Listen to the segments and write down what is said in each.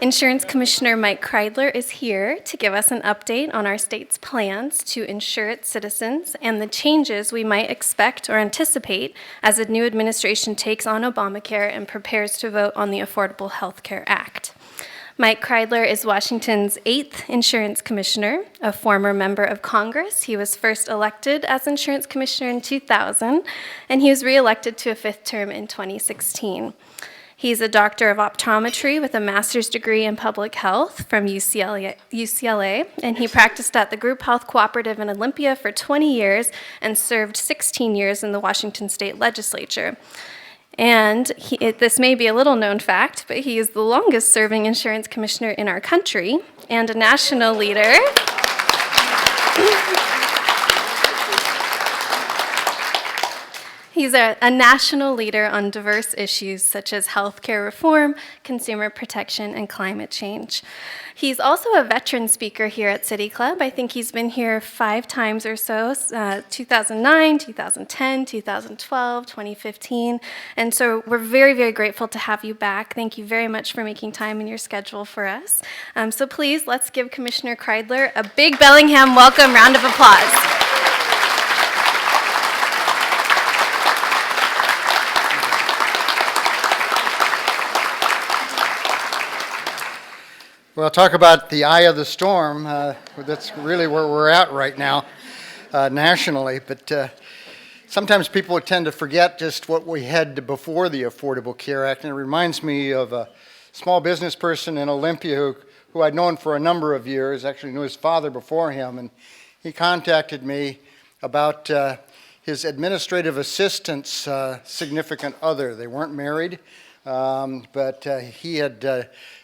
Insurance Commissioner Mike Kreidler is here to give us an update on our state's plans to insure its citizens and the changes we might expect or anticipate as a new administration takes on Obamacare and prepares to vote on the Affordable Health Care Act. Mike Kreidler is Washington's 8th insurance commissioner, a former member of Congress. He was first elected as insurance commissioner in 2000, and he was reelected to a 5th term in 2016. He's a doctor of optometry with a master's degree in public health from UCLA, and he practiced at the Group Health Cooperative in Olympia for 20 years and served 16 years in the Washington State Legislature. And this may be a little known fact, but he is the longest serving insurance commissioner in our country and a national leader. He's a national leader on diverse issues such as healthcare reform, consumer protection, and climate change. He's also a veteran speaker here at City Club. I think he's been here 5 times or so, 2009, 2010, 2012, 2015. And so we're very, very grateful to have you back. Thank you very much for making time in your schedule for us. So please, let's give Commissioner Kreidler a big Bellingham welcome round of applause. Well, talk about the eye of the storm. That's really where we're at right now nationally. But sometimes people tend to forget just what we had before the Affordable Care Act. And it reminds me of a small business person in Olympia who I'd known for a number of years, actually knew his father before him. And he contacted me about his administrative assistant's significant other. They weren't married, but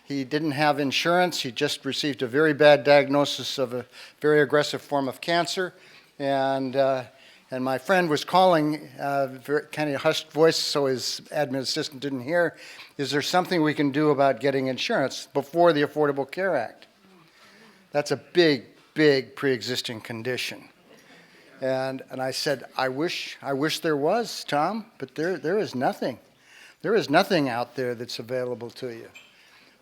he didn't have insurance. He just received a very bad diagnosis of a very aggressive form of cancer. And my friend was calling, kind of hushed voice so his admin assistant didn't hear, is there something we can do about getting insurance before the Affordable Care Act? That's a big, big pre-existing condition. And I said, I wish there was, Tom, but there is nothing. There is nothing out there that's available to you.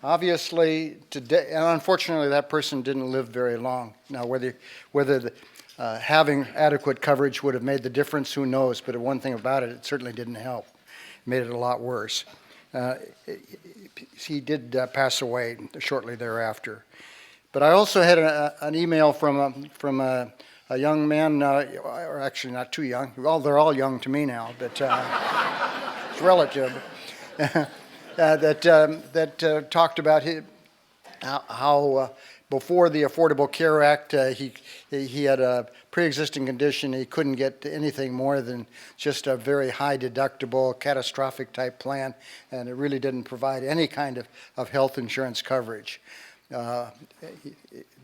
Obviously, today, and unfortunately, that person didn't live very long. Now, whether having adequate coverage would have made the difference, who knows? But one thing about it, it certainly didn't help. It made it a lot worse. He did pass away shortly thereafter. But I also had an email from a young man, or actually not too young. Well, they're all young to me now, but it's relative. That talked about how before the Affordable Care Act, he had a pre-existing condition. He couldn't get anything more than just a very high deductible, catastrophic type plan, and it really didn't provide any kind of health insurance coverage.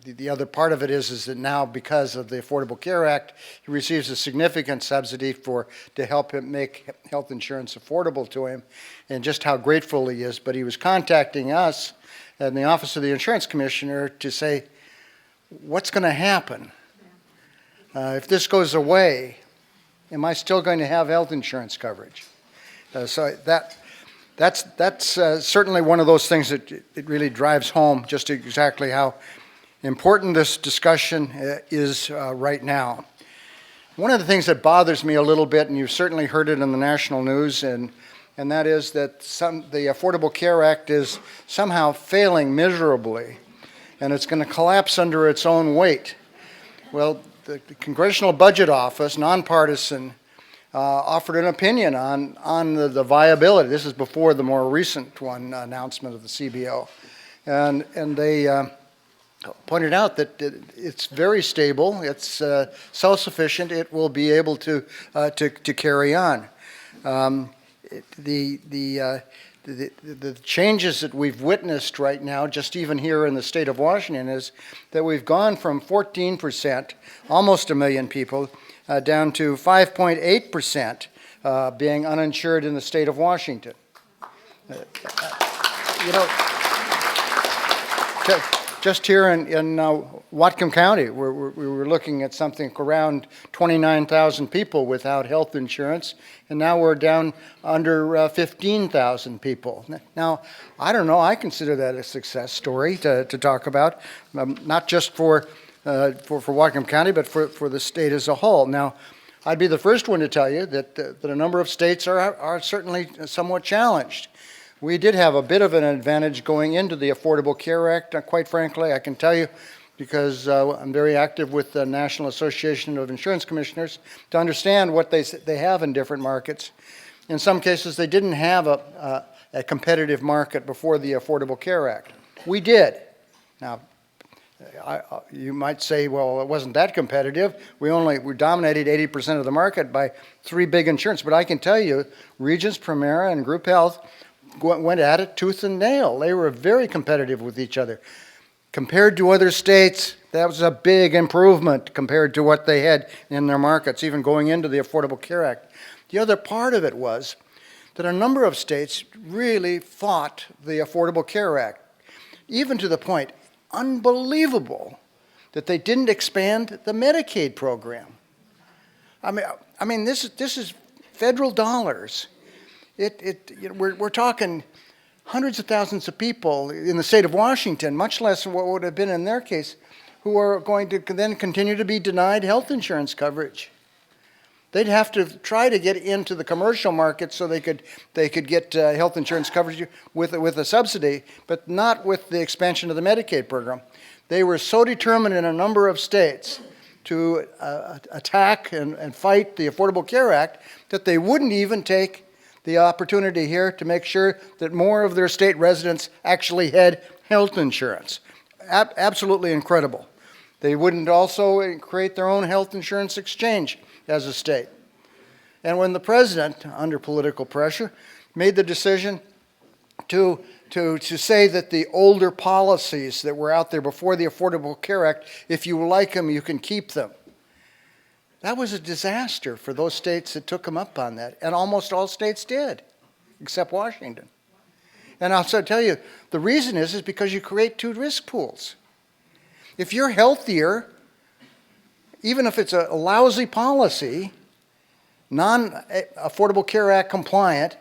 The other part of it is that now, because of the Affordable Care Act, he receives a significant subsidy to help him make health insurance affordable to him, and just how grateful he is. But he was contacting us in the Office of the Insurance Commissioner to say, what's going to happen? If this goes away, am I still going to have health insurance coverage? So that's certainly one of those things that it really drives home just exactly how important this discussion is right now. One of the things that bothers me a little bit, and you've certainly heard it in the national news, and that is that the Affordable Care Act is somehow failing miserably, and it's going to collapse under its own weight. Well, the Congressional Budget Office, nonpartisan, offered an opinion on the viability. This is before the more recent announcement of the CBO, and they pointed out that it's very stable, it's self-sufficient, it will be able to carry on. The changes that we've witnessed right now, just even here in the state of Washington, is that we've gone from 14%, almost 1 million people, down to 5.8% being uninsured in the state of Washington. just here in Whatcom County, we were looking at something around 29,000 people without health insurance, and now we're down under 15,000 people. Now, I don't know, I consider that a success story to talk about, not just for Whatcom County, but for the state as a whole. Now, I'd be the first one to tell you that a number of states are certainly somewhat challenged. We did have a bit of an advantage going into the Affordable Care Act, quite frankly, I can tell you, because I'm very active with the National Association of Insurance Commissioners to understand what they have in different markets. In some cases, they didn't have a competitive market before the Affordable Care Act. We did. Now, you might say, well, it wasn't that competitive. We dominated 80% of the market by 3 big insurance. But I can tell you, Regence, Premera, and Group Health went at it tooth and nail. They were very competitive with each other. Compared to other states, that was a big improvement compared to what they had in their markets, even going into the Affordable Care Act. The other part of it was that a number of states really fought the Affordable Care Act, even to the point, unbelievable, that they didn't expand the Medicaid program. I mean, this is federal dollars. We're talking hundreds of thousands of people in the state of Washington, much less than what would have been in their case, who are going to then continue to be denied health insurance coverage. They'd have to try to get into the commercial market so they could get health insurance coverage with a subsidy, but not with the expansion of the Medicaid program. They were so determined in a number of states to attack and fight the Affordable Care Act that they wouldn't even take the opportunity here to make sure that more of their state residents actually had health insurance. Absolutely incredible. They wouldn't also create their own health insurance exchange as a state. And when the president, under political pressure, made the decision to say that the older policies that were out there before the Affordable Care Act, if you like them, you can keep them. That was a disaster for those states that took him up on that, and almost all states did, except Washington. And I'll tell you, the reason is because you create 2 risk pools. If you're healthier, even if it's a lousy policy, non-Affordable Care Act compliant,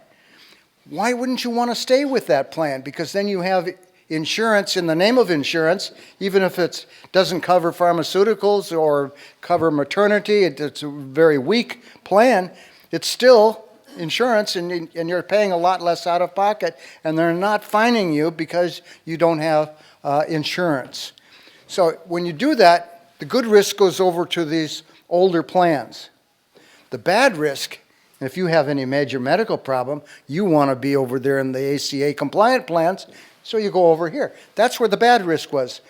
why wouldn't you want to stay with that plan? Because then you have insurance in the name of insurance, even if it doesn't cover pharmaceuticals or cover maternity, it's a very weak plan, it's still insurance, and you're paying a lot less out of pocket, and they're not fining you because you don't have insurance. So when you do that, the good risk goes over to these older plans. The bad risk, if you have any major medical problem, you want to be over there in the ACA compliant plans, so you go over here. That's where the bad risk was.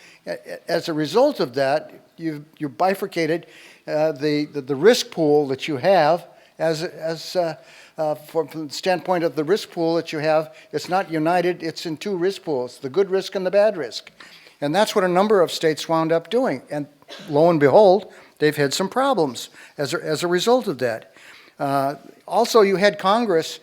As a result of that, you bifurcated the risk pool that you have from the standpoint of the risk pool that you have. It's not united, it's in 2 risk pools, the good risk and the bad risk. And that's what a number of states wound up doing. And lo and behold, they've had some problems as a result of that. Also, you had Congress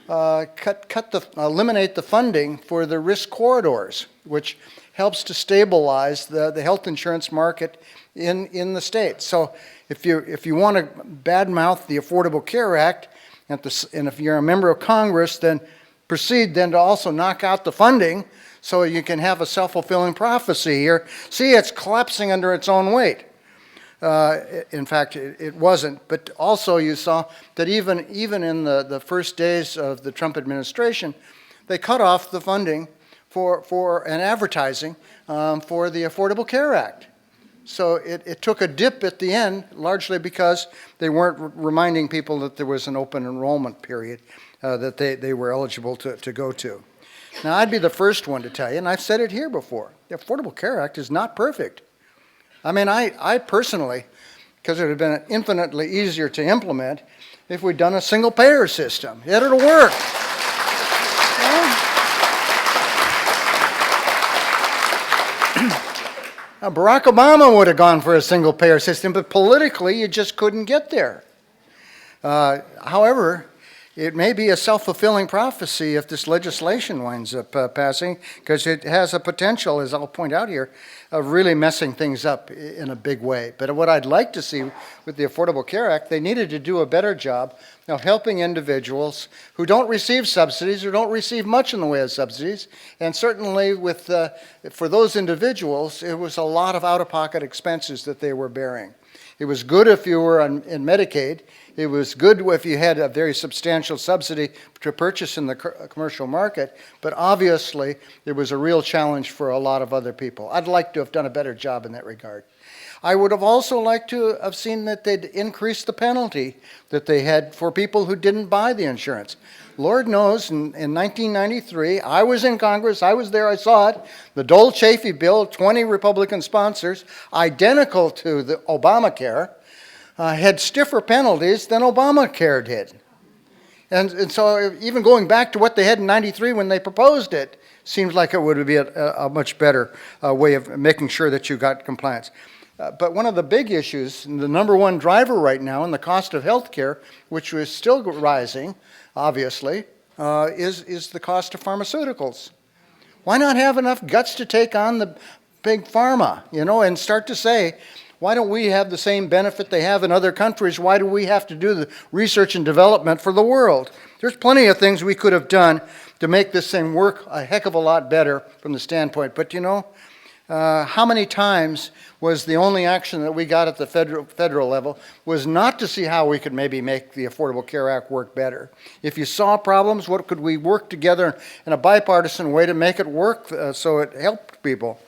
eliminate the funding for the risk corridors, which helps to stabilize the health insurance market in the state. So if you want to badmouth the Affordable Care Act, and if you're a member of Congress, then proceed then to also knock out the funding so you can have a self-fulfilling prophecy here. See, it's collapsing under its own weight. In fact, it wasn't. But also you saw that even in the first days of the Trump administration, they cut off the funding for an advertising for the Affordable Care Act. So it took a dip at the end, largely because they weren't reminding people that there was an open enrollment period that they were eligible to go to. Now, I'd be the first one to tell you, and I've said it here before, the Affordable Care Act is not perfect. I mean, I personally, because it would have been infinitely easier to implement if we'd done a single-payer system. It'll work. Now, Barack Obama would have gone for a single-payer system, but politically, you just couldn't get there. However, it may be a self-fulfilling prophecy if this legislation winds up passing, because it has a potential, as I'll point out here, of really messing things up in a big way. But what I'd like to see with the Affordable Care Act, they needed to do a better job of helping individuals who don't receive subsidies or don't receive much in the way of subsidies. And certainly for those individuals, it was a lot of out-of-pocket expenses that they were bearing. It was good if you were in Medicaid. It was good if you had a very substantial subsidy to purchase in the commercial market, but obviously there was a real challenge for a lot of other people. I'd like to have done a better job in that regard. I would have also liked to have seen that they'd increase the penalty that they had for people who didn't buy the insurance. Lord knows, in 1993, I was in Congress, I was there, I saw it, the Dole-Chafee bill, 20 Republican sponsors, identical to the Obamacare, had stiffer penalties than Obamacare did. And so even going back to what they had in 93 when they proposed it, seems like it would be a much better way of making sure that you got compliance. But one of the big issues, and the number one driver right now in the cost of health care, which is still rising, obviously, is the cost of pharmaceuticals. Why not have enough guts to take on the big pharma, and start to say, why don't we have the same benefit they have in other countries? Why do we have to do the research and development for the world? There's plenty of things we could have done to make this thing work a heck of a lot better from the standpoint. But how many times was the only action that we got at the federal level was not to see how we could maybe make the Affordable Care Act work better. If you saw problems, what could we work together in a bipartisan way to make it work so it helped people?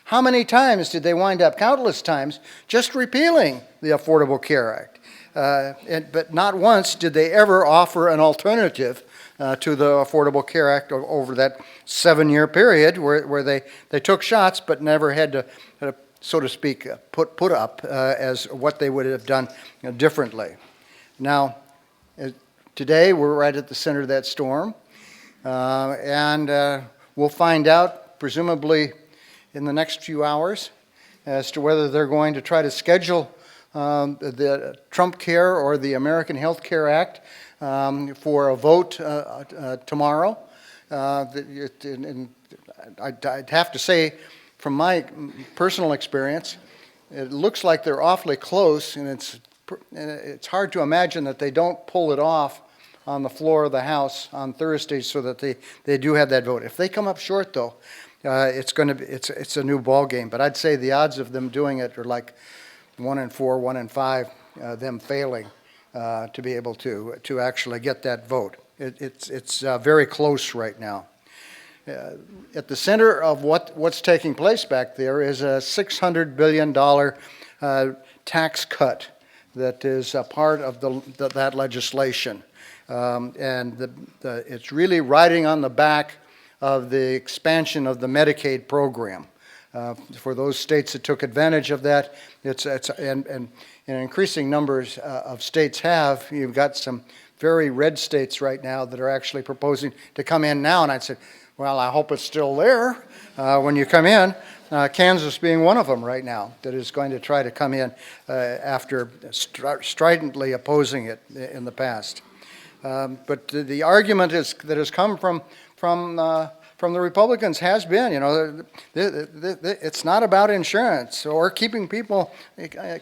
How many times did they wind up, countless times, just repealing the Affordable Care Act? But not once did they ever offer an alternative to the Affordable Care Act over that 7-year period where they took shots but never had to, so to speak, put up as what they would have done differently. Now, today we're right at the center of that storm, and we'll find out, presumably in the next few hours, as to whether they're going to try to schedule the Trump Care or the American Health Care Act for a vote tomorrow. And I'd have to say, from my personal experience, it looks like they're awfully close, and it's hard to imagine that they don't pull it off on the floor of the House on Thursday so that they do have that vote. If they come up short, though, it's a new ball game. But I'd say the odds of them doing it are like 1 in 4, 1 in 5, them failing to be able to actually get that vote. It's very close right now. At the center of what's taking place back there is a $600 billion tax cut that is a part of that legislation. And it's really riding on the back of the expansion of the Medicaid program. For those states that took advantage of that, and increasing numbers of states have. You've got some very red states right now that are actually proposing to come in now, and I'd say, well, I hope it's still there when you come in. Kansas being one of them right now that is going to try to come in after stridently opposing it in the past. But the argument that has come from the Republicans has been, it's not about insurance or keeping people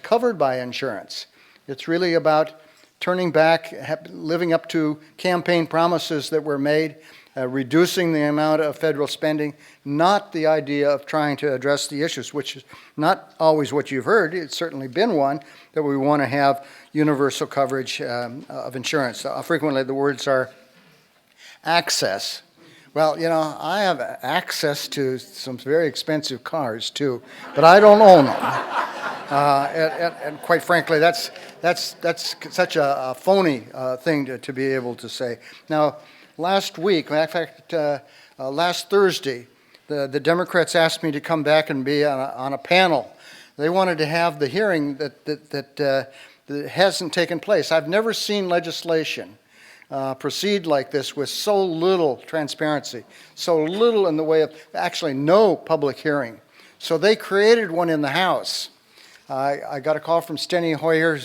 covered by insurance. It's really about turning back, living up to campaign promises that were made, reducing the amount of federal spending, not the idea of trying to address the issues, which is not always what you've heard. It's certainly been one, that we want to have universal coverage of insurance. Frequently the words are access. Well, I have access to some very expensive cars too, but I don't own them. And quite frankly, that's such a phony thing to be able to say. Now, last week, in fact, last Thursday, the Democrats asked me to come back and be on a panel. They wanted to have the hearing that hasn't taken place. I've never seen legislation proceed like this with so little transparency, so little in the way of actually no public hearing. So they created one in the House I got a call from Steny Hoyer,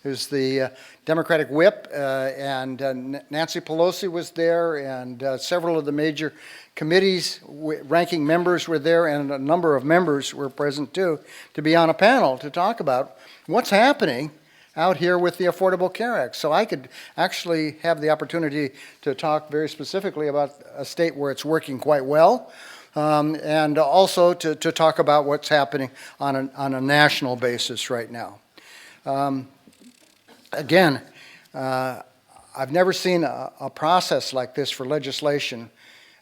who's the Democratic whip, and Nancy Pelosi was there, and several of the major committees, ranking members were there, and a number of members were present too, to be on a panel to talk about what's happening out here with the Affordable Care Act. So I could actually have the opportunity to talk very specifically about a state where it's working quite well, and also to talk about what's happening on a national basis right now. Again, I've never seen a process like this for legislation,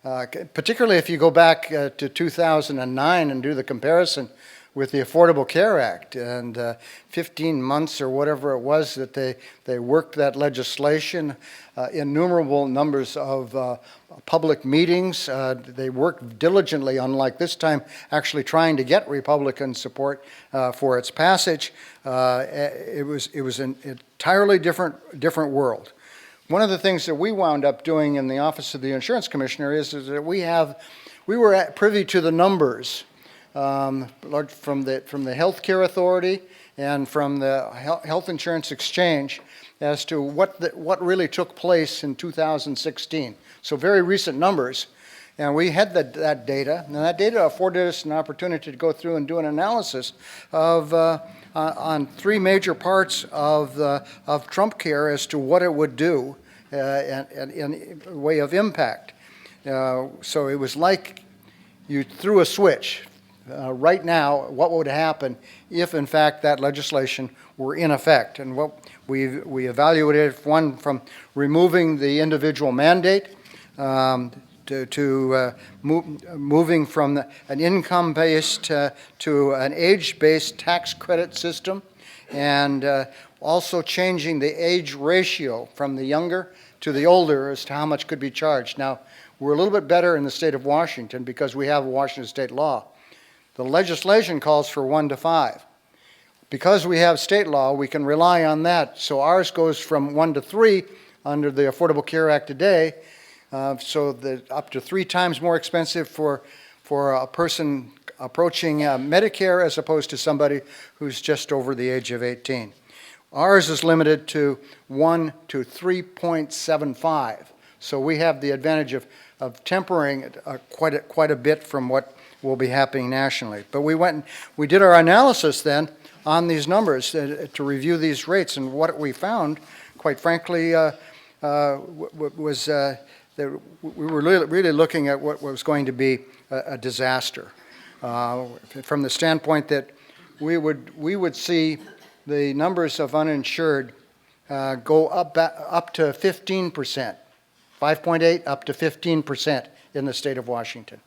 particularly if you go back to 2009 and do the comparison with the Affordable Care Act, and 15 months or whatever it was that they worked that legislation, innumerable numbers of public meetings. They worked diligently, unlike this time, actually trying to get Republican support for its passage. It was an entirely different world. One of the things that we wound up doing in the Office of the Insurance Commissioner is that we were privy to the numbers from the Health Care Authority and from the Health Insurance Exchange as to what really took place in 2016. So very recent numbers, and we had that data, and that data afforded us an opportunity to go through and do an analysis of on three major parts of Trump Care as to what it would do in way of impact. So it was like you threw a switch. Right now, what would happen if, in fact, that legislation were in effect? And what we evaluated, one, from removing the individual mandate to moving from an income-based to an age-based tax credit system, and also changing the age ratio from the younger to the older as to how much could be charged. Now, we're a little bit better in the state of Washington because we have a Washington state law. The legislation calls for 1 to 5. Because we have state law, we can rely on that. So ours goes from 1 to 3 under the Affordable Care Act today, so that up to 3 times more expensive for a person approaching Medicare as opposed to somebody who's just over the age of 18. Ours is limited to 1 to 3.75. So we have the advantage of tempering quite a bit from what will be happening nationally. But we did our analysis then on these numbers to review these rates, and what we found, quite frankly, was that we were really looking at what was going to be a disaster, from the standpoint that we would see the numbers of uninsured go up to 15%, 5.8 up to 15% in the state of Washington.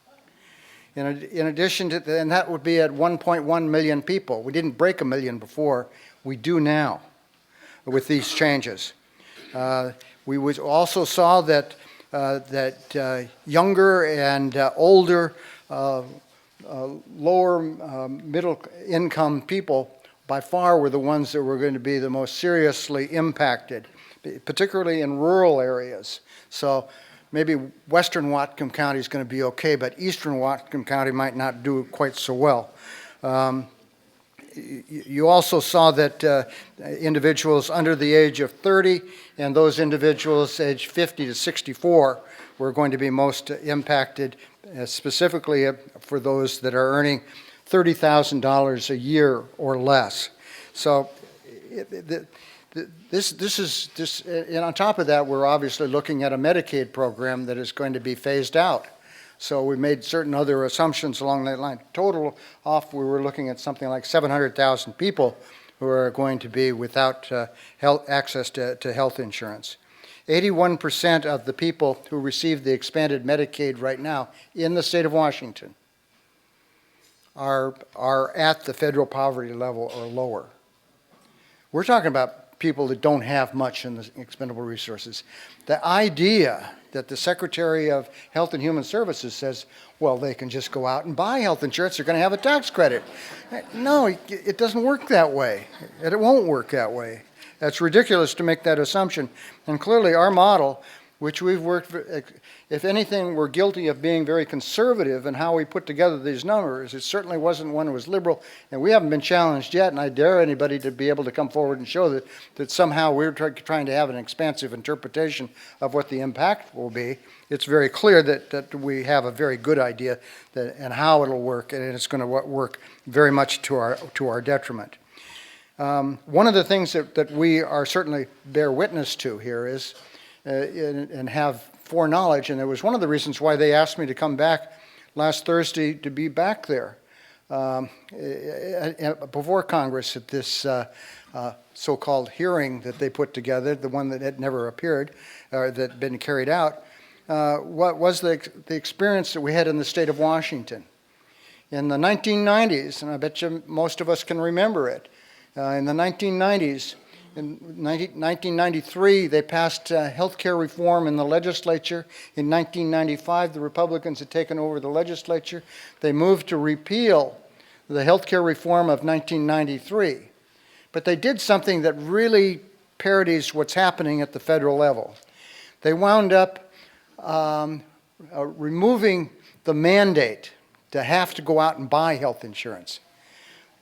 In addition to, and that would be at 1.1 million people. We didn't break 1 million before. We do now with these changes. We also saw that younger and older, lower middle income people by far were the ones that were going to be the most seriously impacted, particularly in rural areas. So maybe western Whatcom County is going to be okay, but eastern Whatcom County might not do quite so well. You also saw that individuals under the age of 30 and those individuals aged 50 to 64 were going to be most impacted, specifically for those that are earning $30,000 a year or less. So and on top of that, we're obviously looking at a Medicaid program that is going to be phased out. So we made certain other assumptions along that line. Total off, we were looking at something like 700,000 people who are going to be without access to health insurance. 81% of the people who receive the expanded Medicaid right now in the state of Washington are at the federal poverty level or lower. We're talking about people that don't have much in the expendable resources. The idea that the Secretary of Health and Human Services says, well, they can just go out and buy health insurance, they're going to have a tax credit. No, it doesn't work that way. It won't work that way. It's ridiculous to make that assumption. And clearly our model which we've worked, if anything, we're guilty of being very conservative in how we put together these numbers. It certainly wasn't one that was liberal, and we haven't been challenged yet, and I dare anybody to be able to come forward and show that somehow we're trying to have an expansive interpretation of what the impact will be. It's very clear that we have a very good idea and how it'll work, and it's going to work very much to our detriment. One of the things that we are certainly bear witness to here is and have foreknowledge, and it was one of the reasons why they asked me to come back last Thursday to be back there before Congress at this so-called hearing that they put together, the one that had never appeared or that had been carried out. What was the experience that we had in the state of Washington in the 1990s, and I bet you most of us can remember it. In the 1990s, in 1993, they passed health care reform in the legislature. In 1995, the Republicans had taken over the legislature. They moved to repeal the health care reform of 1993. But they did something that really parodies what's happening at the federal level. They wound up removing the mandate to have to go out and buy health insurance.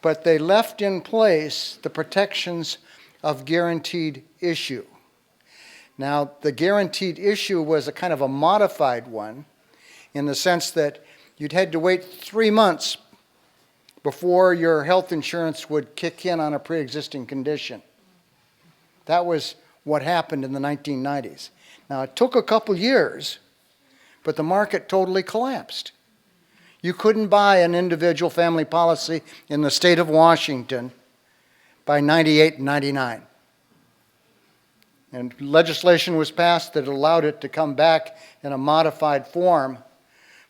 But they left in place the protections of guaranteed issue. Now, the guaranteed issue was a kind of a modified one in the sense that you'd had to wait 3 months before your health insurance would kick in on a pre-existing condition. That was what happened in the 1990s. Now, it took a couple years, but the market totally collapsed. You couldn't buy an individual family policy in the state of Washington by 98 and 99. And legislation was passed that allowed it to come back in a modified form,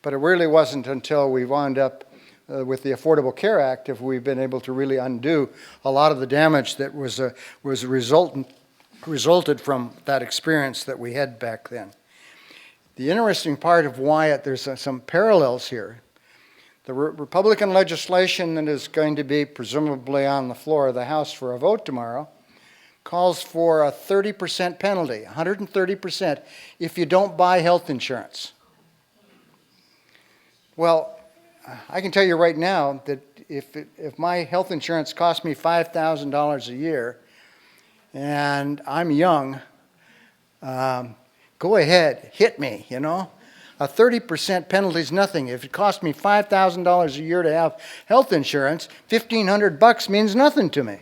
but it really wasn't until we wound up with the Affordable Care Act have we been able to really undo a lot of the damage that was resulted from that experience that we had back then. The interesting part of why there's some parallels here. The Republican legislation that is going to be presumably on the floor of the House for a vote tomorrow calls for a 30% penalty, 130%, if you don't buy health insurance. Well, I can tell you right now that if my health insurance costs me $5,000 a year and I'm young, go ahead, hit me, you know. A 30% penalty is nothing. If it costs me $5,000 a year to have health insurance, $1,500 means nothing to me.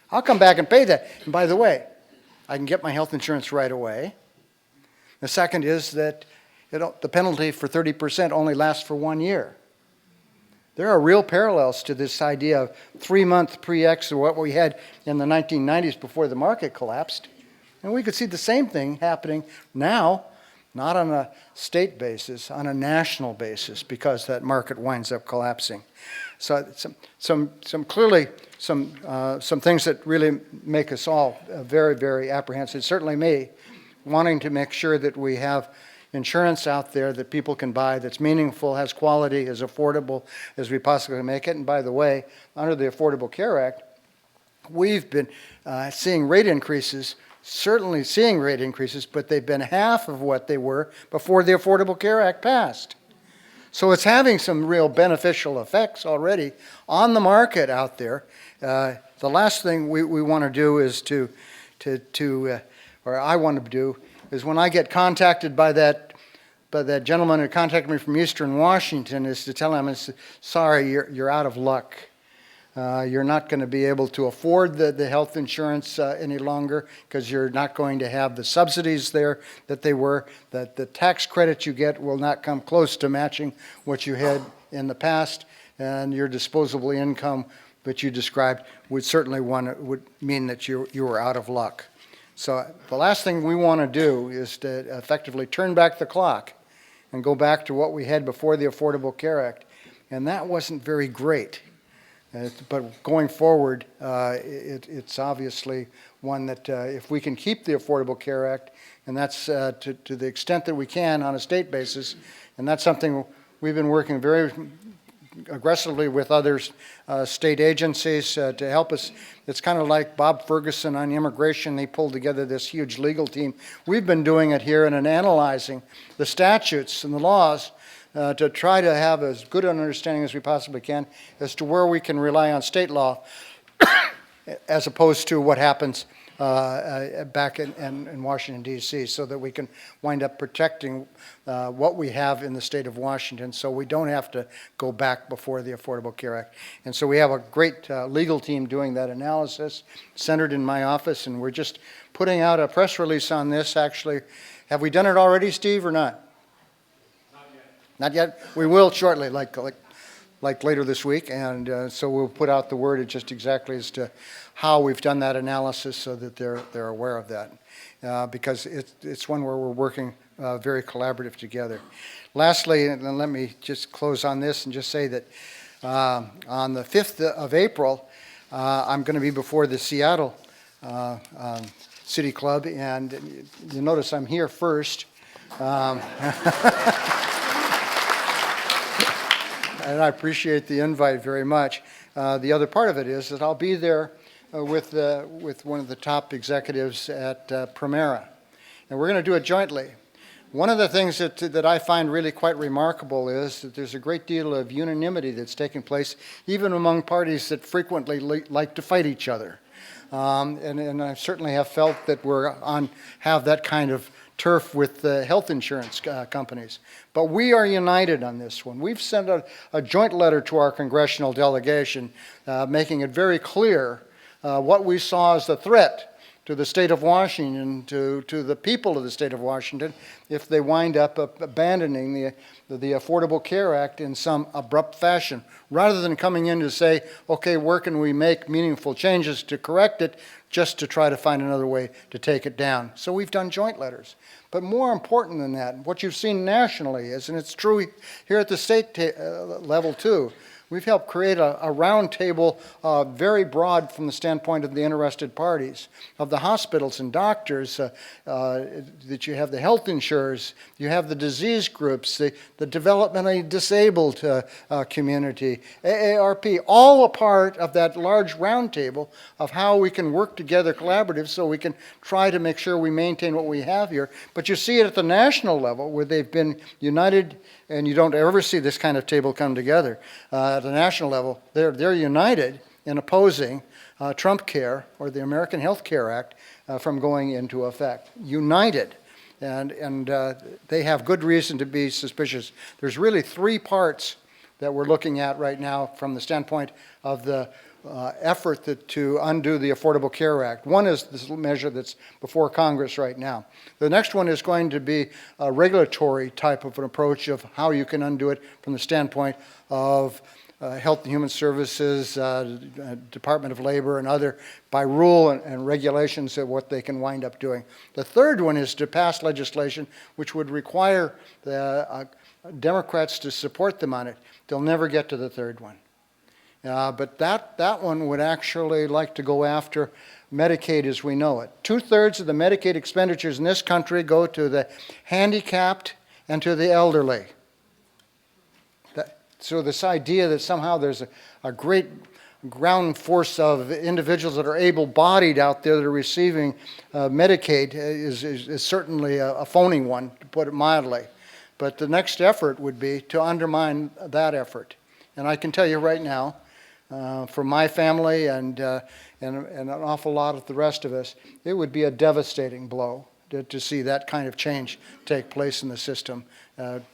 I'll come back and pay that. And by the way, I can get my health insurance right away. The second is that the penalty for 30% only lasts for 1 year. There are real parallels to this idea of 3-month pre-X or what we had in the 1990s before the market collapsed. And we could see the same thing happening now, not on a state basis, on a national basis, because that market winds up collapsing. So clearly some things that really make us all very, very apprehensive, certainly me, wanting to make sure that we have insurance out there that people can buy that's meaningful, has quality, is affordable as we possibly make it. And by the way, under the Affordable Care Act, we've been seeing rate increases, certainly seeing rate increases, but they've been half of what they were before the Affordable Care Act passed. So it's having some real beneficial effects already on the market out there. The last thing we want to do is or I want to do, is when I get contacted by that gentleman who contacted me from Eastern Washington, is to tell him, sorry, you're out of luck. You're not going to be able to afford the health insurance any longer because you're not going to have the subsidies there that they were. That the tax credit you get will not come close to matching what you had in the past, and your disposable income that you described would mean that you were out of luck. So the last thing we want to do is to effectively turn back the clock and go back to what we had before the Affordable Care Act, and that wasn't very great. But going forward, it's obviously one that if we can keep the Affordable Care Act, and that's to the extent that we can on a state basis, and that's something we've been working very aggressively with other state agencies to help us. It's kind of like Bob Ferguson on immigration. He pulled together this huge legal team. We've been doing it here and analyzing the statutes and the laws to try to have as good an understanding as we possibly can as to where we can rely on state law as opposed to what happens back in Washington, D.C., so that we can wind up protecting what we have in the state of Washington, so we don't have to go back before the Affordable Care Act. And so we have a great legal team doing that analysis, centered in my office, and we're just putting out a press release on this, actually. Have we done it already, Steve, or not? Not yet? We will shortly, like later this week, and so we'll put out the word just exactly as to how we've done that analysis so that they're aware of that, because it's one where we're working very collaborative together. Lastly, and then let me just close on this and just say that on the 5th of April, I'm going to be before the Seattle City Club, and you'll notice I'm here first. And I appreciate the invite very much. The other part of it is that I'll be there with one of the top executives at Premera, and we're going to do it jointly. One of the things that I find really quite remarkable is that there's a great deal of unanimity that's taking place, even among parties that frequently like to fight each other. And I certainly have felt that have that kind of turf with the health insurance companies. But we are united on this one. We've sent a joint letter to our congressional delegation making it very clear what we saw as the threat to the state of Washington, to the people of the state of Washington, if they wind up abandoning the Affordable Care Act in some abrupt fashion, rather than coming in to say, okay, where can we make meaningful changes to correct it, just to try to find another way to take it down. So we've done joint letters. But more important than that, what you've seen nationally is, and it's true here at the state level too, we've helped create a round table, very broad from the standpoint of the interested parties, of the hospitals and doctors, that you have the health insurers, you have the disease groups, the developmentally disabled community, AARP, all a part of that large round table of how we can work together collaborative so we can try to make sure we maintain what we have here. But you see it at the national level where they've been united, and you don't ever see this kind of table come together. At the national level, they're united in opposing Trump Care, or the American Health Care Act, from going into effect. United. And they have good reason to be suspicious. There's really three parts that we're looking at right now from the standpoint of the effort to undo the Affordable Care Act. One is this measure that's before Congress right now. The next one is going to be a regulatory type of an approach of how you can undo it from the standpoint of Health and Human Services, Department of Labor, and other, by rule and regulations of what they can wind up doing. The third one is to pass legislation which would require the Democrats to support them on it. They'll never get to the third one. But that one would actually like to go after Medicaid as we know it. 2/3 of the Medicaid expenditures in this country go to the handicapped and to the elderly. So this idea that somehow there's a great ground force of individuals that are able-bodied out there that are receiving Medicaid is certainly a phony one, to put it mildly. But the next effort would be to undermine that effort. And I can tell you right now, for my family and an awful lot of the rest of us, it would be a devastating blow to see that kind of change take place in the system.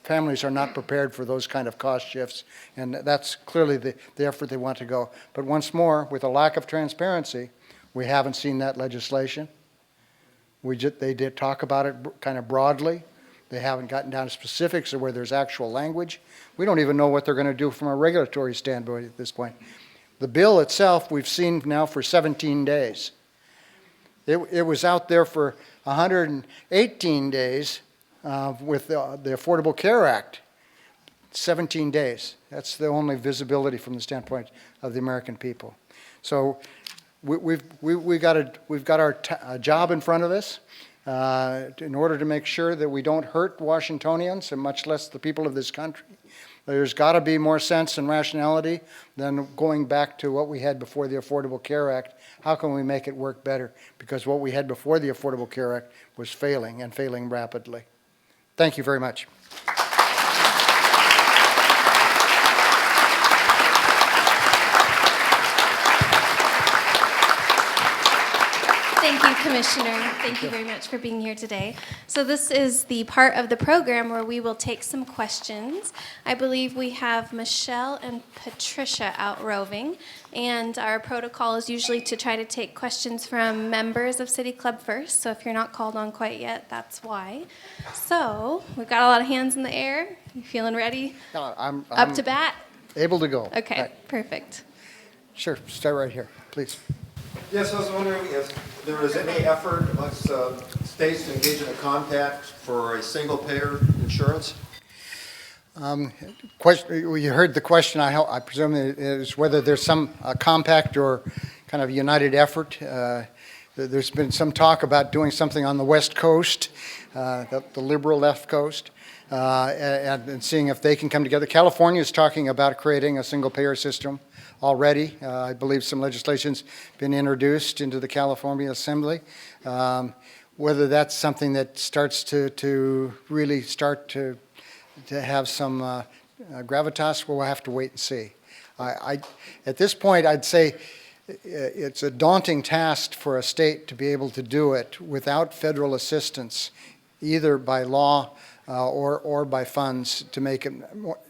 Families are not prepared for those kind of cost shifts, and that's clearly the effort they want to go. But once more, with a lack of transparency, we haven't seen that legislation. They did talk about it kind of broadly. They haven't gotten down to specifics of where there's actual language. We don't even know what they're going to do from a regulatory standpoint at this point. The bill itself we've seen now for 17 days. It was out there for 118 days with the Affordable Care Act. 17 days. That's the only visibility from the standpoint of the American people. So we've got our job in front of us in order to make sure that we don't hurt Washingtonians, and much less the people of this country. There's got to be more sense and rationality than going back to what we had before the Affordable Care Act. How can we make it work better? Because what we had before the Affordable Care Act was failing, and failing rapidly. Thank you very much. Thank you, Commissioner. Thank you very much for being here today. So this is the part of the program where we will take some questions. I believe we have Michelle and Patricia out roving, and our protocol is usually to try to take questions from members of City Club first. So if you're not called on quite yet, that's why. So we've got a lot of hands in the air. You feeling ready? No, I'm Up to bat? able to go. Okay, Right. perfect. Sure, start right here, please. Yes, I was wondering if there is any effort amongst states to engage in a compact for a single-payer insurance? You heard the question. I presume it is whether there's some compact or kind of united effort. There's been some talk about doing something on the West Coast, the liberal left coast, and seeing if they can come together. California is talking about creating a single-payer system already. I believe some legislation's been introduced into the California Assembly. Whether that's something that starts to really start to have some gravitas, we'll have to wait and see. At this point, I'd say it's a daunting task for a state to be able to do it without federal assistance, either by law or by funds. To make it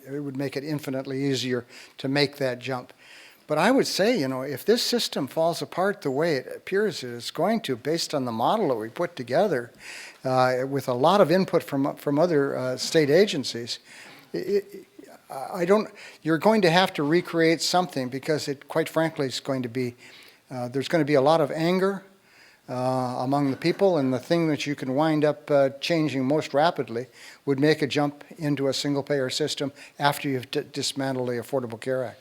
would make it infinitely easier to make that jump. But I would say, if this system falls apart the way it appears it's going to, based on the model that we put together, with a lot of input from other state agencies, you're going to have to recreate something, because it, quite frankly, is going to be, there's going to be a lot of anger among the people, and the thing that you can wind up changing most rapidly would make a jump into a single-payer system after you've dismantled the Affordable Care Act.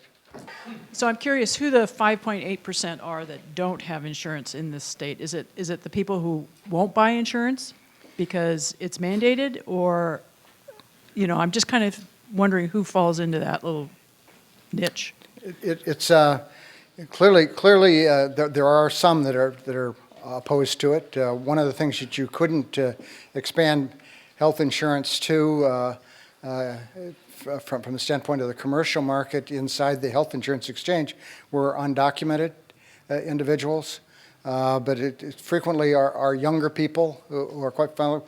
So I'm curious who the 5.8% are that don't have insurance in this state. Is it the people who won't buy insurance because it's mandated, or, I'm just kind of wondering who falls into that little niche. It's clearly there are some that are opposed to it. One of the things that you couldn't expand health insurance to from the standpoint of the commercial market inside the health insurance exchange were undocumented individuals, but it frequently are younger people who are quite familiar,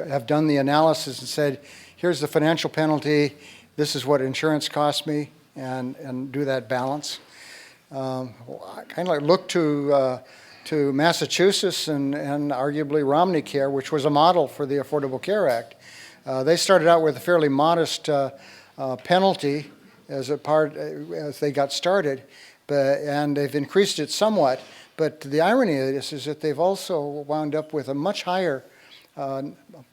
have done the analysis and said, here's the financial penalty, this is what insurance cost me, and do that balance. I kind of like look to Massachusetts and arguably Obamacare, which was a model for the Affordable Care Act. They started out with a fairly modest penalty as they got started, and they've increased it somewhat. But the irony of this is that they've also wound up with a much higher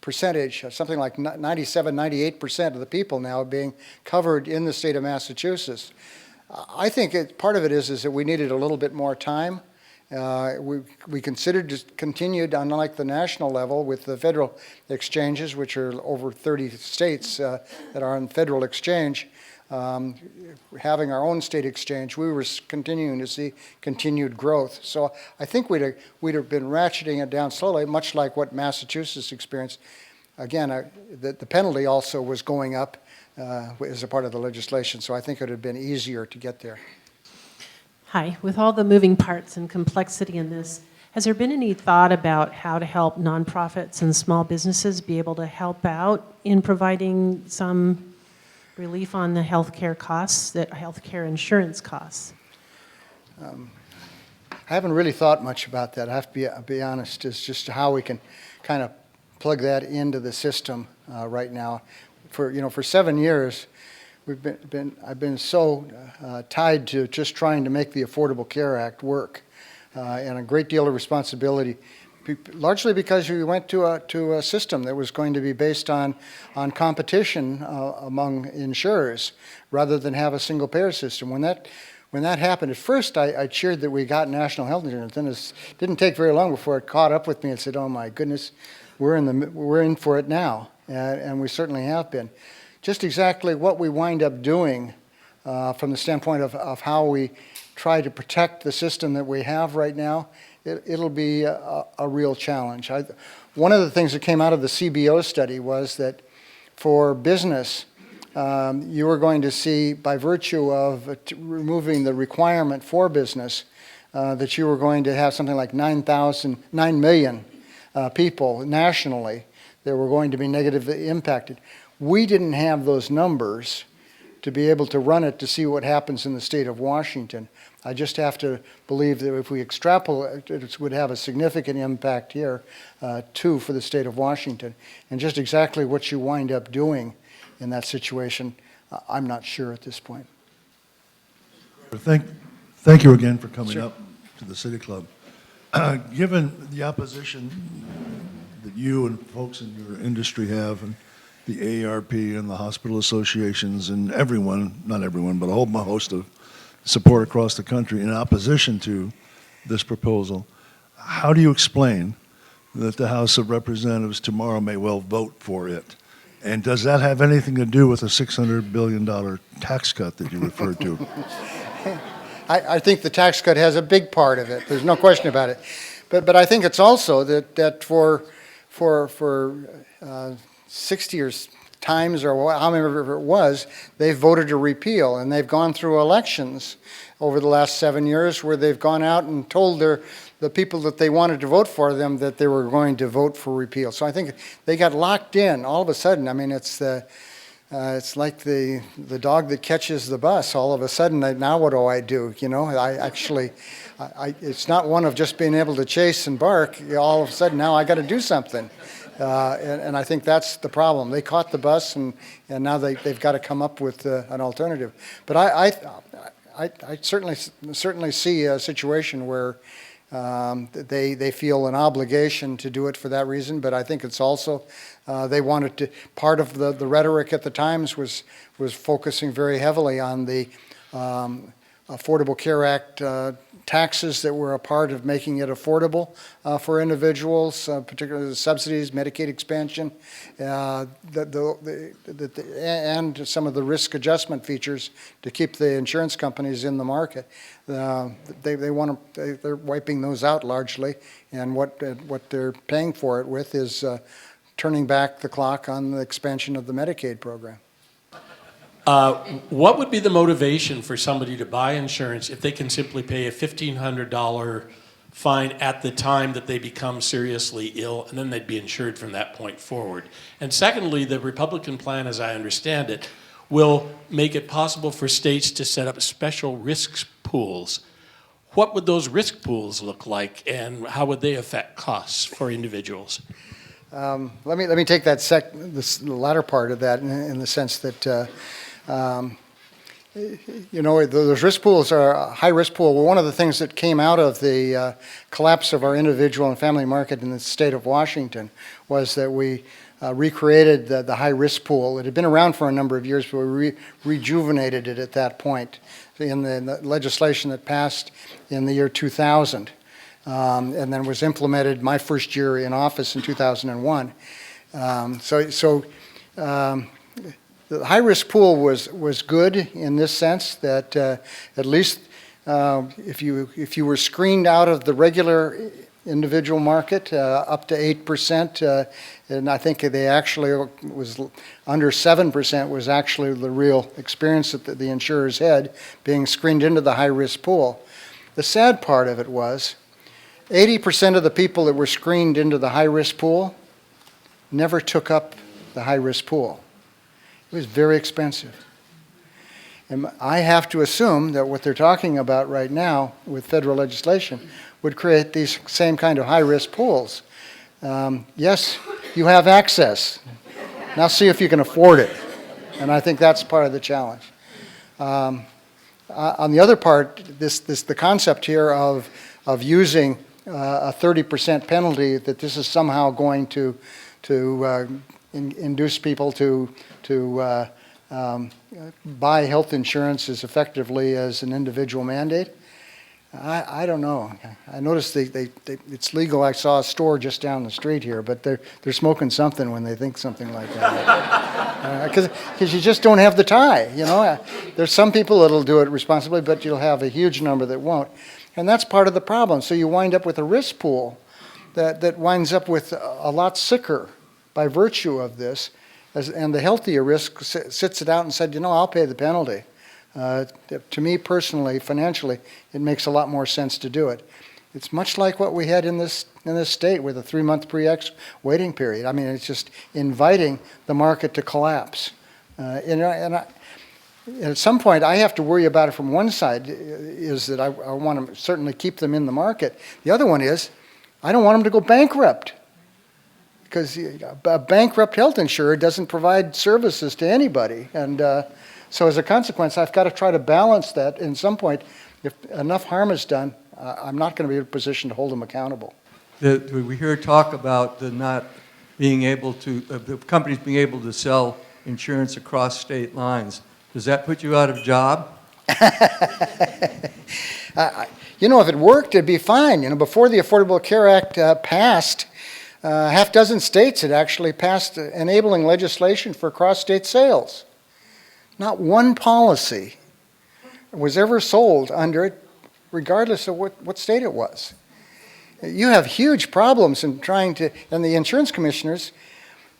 percentage, something like 97, 98% of the people now being covered in the state of Massachusetts. I think part of it is that we needed a little bit more time. We considered just continued, unlike the national level, with the federal exchanges, which are over 30 states that are on federal exchange, having our own state exchange. We were continuing to see continued growth. So I think we'd have been ratcheting it down slowly, much like what Massachusetts experienced. Again, the penalty also was going up as a part of the legislation, so I think it would have been easier to get there. Hi. With all the moving parts and complexity in this, has there been any thought about how to help nonprofits and small businesses be able to help out in providing some relief on the healthcare costs, healthcare insurance costs? I haven't really thought much about that. I have to be honest. It's just how we can kind of plug that into the system right now. For 7 years, I've been so tied to just trying to make the Affordable Care Act work, and a great deal of responsibility, largely because we went to a system that was going to be based on competition among insurers rather than have a single payer system. When that happened, at first I cheered that we got national health insurance. Then it didn't take very long before it caught up with me and said, "Oh my goodness, we're in for it now," and we certainly have been. just exactly what we wind up doing from the standpoint of how we try to protect the system that we have right now, it'll be a real challenge. One of the things that came out of the CBO study was that for business, you were going to see, by virtue of removing the requirement for business, that you were going to have something like 9 million people nationally that were going to be negatively impacted. We didn't have those numbers to be able to run it to see what happens in the state of Washington. I just have to believe that if we extrapolate, it would have a significant impact here, too, for the state of Washington. And just exactly what you wind up doing in that situation, I'm not sure at this point. Thank you again for coming Sure. up to the City Club. Given the opposition that you and folks in your industry have, and the AARP and the hospital associations and everyone, not everyone, but a whole host of support across the country in opposition to this proposal, how do you explain that the House of Representatives tomorrow may well vote for it? And does that have anything to do with the $600 billion tax cut that you referred to? I think the tax cut has a big part of it. There's no question about it. But I think it's also that for 60 or times or however it was, they've voted to repeal, and they've gone through elections over the last 7 years where they've gone out and told the people that they wanted to vote for them that they were going to vote for repeal. So I think they got locked in all of a sudden. I mean, it's like the dog that catches the bus. All of a sudden, now what do? You know, it's not one of just being able to chase and bark. All of a sudden, now I got to do something. And I think that's the problem. They caught the bus, and now they've got to come up with an alternative. But I certainly see a situation where they feel an obligation to do it for that reason. But I think it's also they wanted to. Part of the rhetoric at the Times was focusing very heavily on the Affordable Care Act taxes that were a part of making it affordable for individuals, particularly the subsidies, Medicaid expansion, and some of the risk adjustment features to keep the insurance companies in the market. They're wiping those out largely, and what they're paying for it with is turning back the clock on the expansion of the Medicaid program. What would be the motivation for somebody to buy insurance if they can simply pay a $1,500 fine at the time that they become seriously ill, and then they'd be insured from that point forward? And secondly, the Republican plan, as I understand it, will make it possible for states to set up special risk pools. What would those risk pools look like, and how would they affect costs for individuals? Let me take that the latter part of that in the sense that those risk pools are a high risk pool. Well, one of the things that came out of the collapse of our individual and family market in the state of Washington was that we recreated the high risk pool. It had been around for a number of years, but we rejuvenated it at that point in the legislation that passed in the year 2000. And then was implemented my first year in office in 2001. The high-risk pool was good in this sense that at least if you were screened out of the regular individual market up to 8%, and I think they actually was under 7% was actually the real experience that the insurers had being screened into the high-risk pool. The sad part of it was 80% of the people that were screened into the high-risk pool never took up the high-risk pool. It was very expensive. And I have to assume that what they're talking about right now with federal legislation would create these same kind of high-risk pools. Yes, you have access. Now see if you can afford it. And I think that's part of the challenge. On the other part, the concept here of using a 30% penalty, that this is somehow going to induce people to buy health insurance as effectively as an individual mandate. I don't know. I noticed it's legal. I saw a store just down the street here, but they're smoking something when they think something like that. because you just don't have the tie, you know. There's some people that'll do it responsibly, but you'll have a huge number that won't. And that's part of the problem. So you wind up with a risk pool that winds up with a lot sicker by virtue of this, and the healthier risk sits it out and said, you know, I'll pay the penalty. To me personally, financially, it makes a lot more sense to do it. It's much like what we had in this state with a 3-month pre-X waiting period. I mean, it's just inviting the market to collapse. At some point, I have to worry about it from one side, is that I want to certainly keep them in the market. The other one is, I don't want them to go bankrupt, because a bankrupt health insurer doesn't provide services to anybody. And so as a consequence, I've got to try to balance that. At some point, if enough harm is done, I'm not going to be in a position to hold them accountable. We hear talk about the not being able to, the companies being able to sell insurance across state lines. Does that put you out of job? You know, if it worked, it'd be fine. You know, before the Affordable Care Act passed, half dozen states had actually passed enabling legislation for cross-state sales. Not one policy was ever sold under it, regardless of what state it was. You have huge problems in trying to, and the insurance commissioners,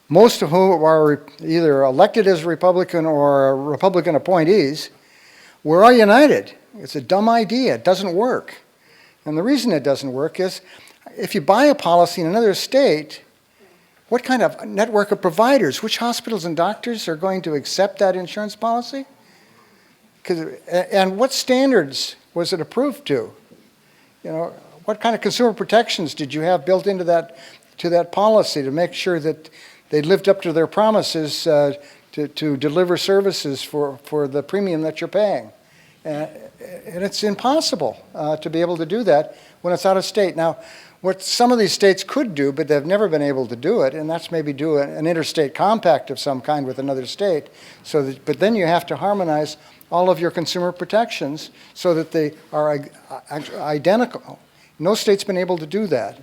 most of whom are either elected as Republican or Republican appointees, we're all united. It's a dumb idea. It doesn't work. And the reason it doesn't work is if you buy a policy in another state, what kind of network of providers, which hospitals and doctors are going to accept that insurance policy? And what standards was it approved to? You know, what kind of consumer protections did you have built into that policy to make sure that they lived up to their promises to deliver services for the premium that you're paying? And it's impossible to be able to do that when it's out of state. Now, what some of these states could do, but they've never been able to do it, and that's maybe do an interstate compact of some kind with another state. But then you have to harmonize all of your consumer protections so that they are identical. No state's been able to do that.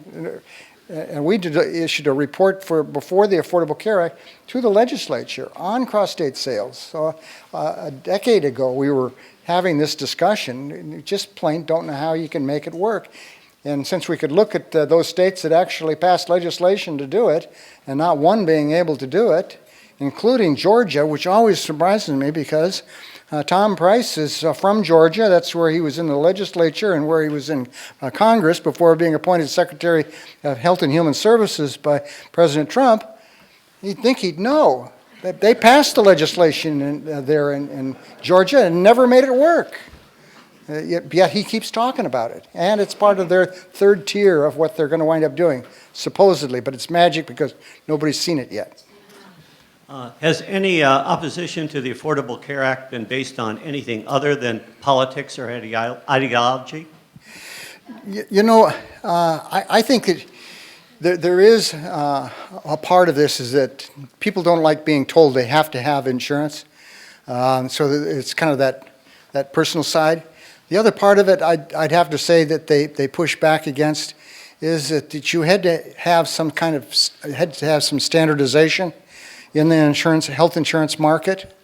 And we issued a report before the Affordable Care Act to the legislature on cross-state sales. So a decade ago, we were having this discussion, and just plain don't know how you can make it work. And since we could look at those states that actually passed legislation to do it, and not one being able to do it, including Georgia, which always surprises me because Tom Price is from Georgia. That's where he was in the legislature and where he was in Congress before being appointed Secretary of Health and Human Services by President Trump. You'd think he'd know that they passed the legislation there in Georgia and never made it work. Yet he keeps talking about it. And it's part of their third tier of what they're going to wind up doing, supposedly. But it's magic because nobody's seen it yet. Has any opposition to the Affordable Care Act been based on anything other than politics or ideology? You know, I think that there is a part of this is that people don't like being told they have to have insurance. So it's kind of that personal side. The other part of it, I'd have to say that they push back against is that you had to have some standardization in the health insurance market.